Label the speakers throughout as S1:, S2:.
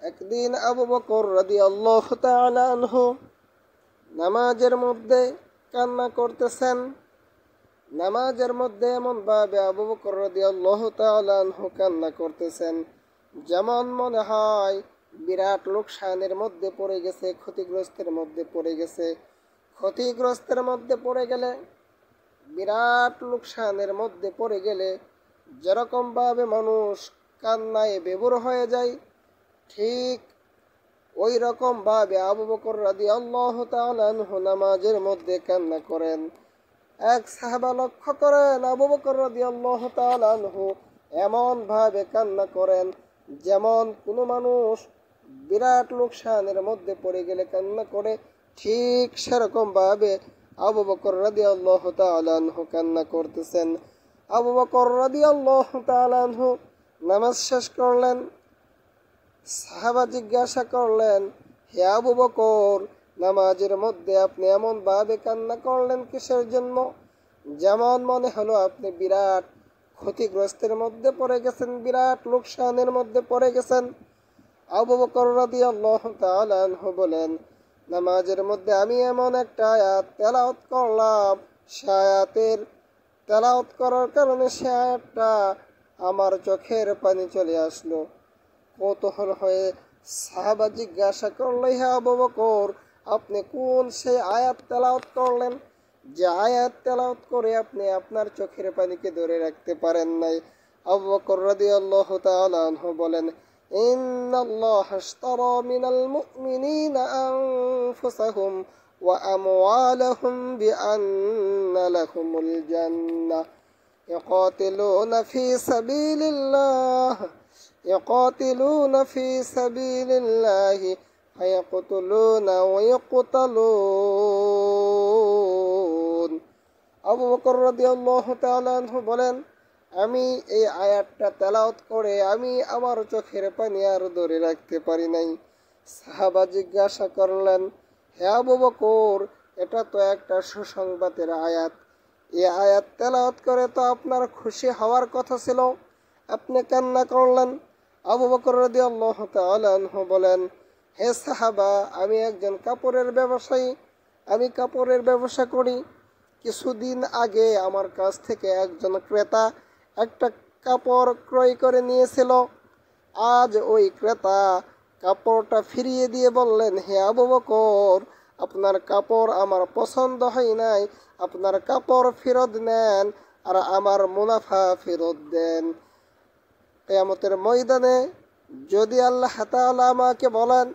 S1: একদিন আবু বকর রাদিয়াল্লাহু তাআলা আনহু নামাজের মধ্যে কান্না করতেছেন। নামাজের মধ্যে এমন ভাবে আবু বকর রাদিয়াল্লাহু তাআলা আনহু কান্না করতেছেন, যেমন মনে হয় বিরাট লোকসানের মধ্যে পড়ে গেছে, ক্ষতিগ্রস্তের মধ্যে পড়ে গেছে। ক্ষতিগ্রস্তের মধ্যে পড়ে গেলে, বিরাট লোকসানের মধ্যে পড়ে গেলে যেরকম ভাবে মানুষ কান্নায় বিভোর হয়ে যায়, ঠিক ওই রকম ভাবে আবু বকর রাদিয়াল্লাহু তাআলা আনহু নামাজের মধ্যে কান্না করেন। এক সাহাবা লক্ষ্য করেন আবু বকর রাদিয়াল্লাহু তাআলা আনহু এমন ভাবে কান্না করেন যেমন কোনো মানুষ বিরাট লোকসানের মধ্যে পড়ে গেলে কান্না করে, ঠিক সেরকম ভাবে আবু বকর রাদিয়াল্লাহু তাআলা আনহু কান্না করতেছেন। আবু বকর রাদিয়াল্লাহু তাআলা আনহু নামাজ শেষ করলেন। সাহাবা জিজ্ঞাসা করলেন, হে আবু বকর, নামাজের মধ্যে আপনি এমন ভাবে কান্না করলেন কিসের জন্য? যেমন মনে হলো আপনি বিরাট ক্ষতিগ্রস্তের মধ্যে পড়ে গেছেন, বিরাট লোকসানের মধ্যে পড়ে গেছেন। আবু বকর রাদিয়াল্লাহু তাআলা আনহু বলেন, নামাজের মধ্যে আমি এমন একটা আয়াত তেলাওয়াত করলাম, সে আয়াতের তেলাওয়াত করার কারণে সে আয়াতটা আমার চোখের পানি চলে আসলো। কৌতূহল হয়ে সাহাবা জিজ্ঞাসা করল, হে আবু বকর, আপনি কোন সেই আয়াত তেলাওয়াত করলেন যে আয়াত তেলাওয়াত করে আপনি আপনার চোখের পানিকে ধরে রাখতে পারেন নাই? আবু বকর রাদিয়াল্লাহু তাআলা আনহু বলেন, ইন্নাল্লাহা আশতারা মিনাল মুমিনিনা আনফুসাহুম ওয়া আমওয়ালাহুম বিআন্না লাহুমুল জান্নাহ ইয়াকাতিলুনা ফি সাবিলিল্লাহ يقاتلون في سبيل الله فيقتلون ويقتلون। আবু বকর রাদিয়াল্লাহু তাআলা আনহু বলেন, আমি এই আয়াতটা তেলাওয়াত করে আমি আমার চোখের পানি আর ধরে রাখতে পারি নাই। সাহাবা জিজ্ঞাসা করলেন, হে আবু বকর, এটা তো একটা সুসংবাদের আয়াত। এই আয়াত তেলাওয়াত করে তো আপনার খুশি হওয়ার কথা ছিল, আপনি কান্না করলেন। আবু বকর রাদিয়াল্লাহু তাআলা আনহু বলেন, হে সাহাবা, আমি একজন কাপড়ের ব্যবসায়ী, আমি কাপড়ের ব্যবসা করি। কিছুদিন আগে আমার কাছ থেকে একজন ক্রেতা একটা কাপড় ক্রয় করে নিয়েছিল। আজ ওই ক্রেতা কাপড়টা ফিরিয়ে দিয়ে বললেন, হে আবু বকর, আপনার কাপড় আমার পছন্দ হয় নাই, আপনার কাপড় ফেরত নেন আর আমার মুনাফা ফেরত দেন। কিয়ামতের ময়দানে যদি আল্লাহ তাআলা আমাকে বলেন,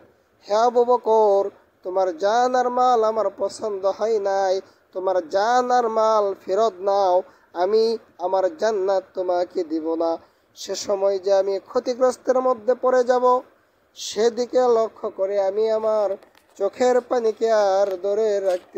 S1: হে আবু বকর, তোমার জান আর মাল আমার পছন্দ হয় নাই, তোমার জান আর মাল ফেরত নাও, আমি আমার জান্নাত তোমাকে দিব না। সে সময় যে আমি ক্ষতিগ্রস্তের মধ্যে পড়ে যাব, সেদিকে লক্ষ্য করে আমি আমার চোখের পানিকে আর ধরে রাখতে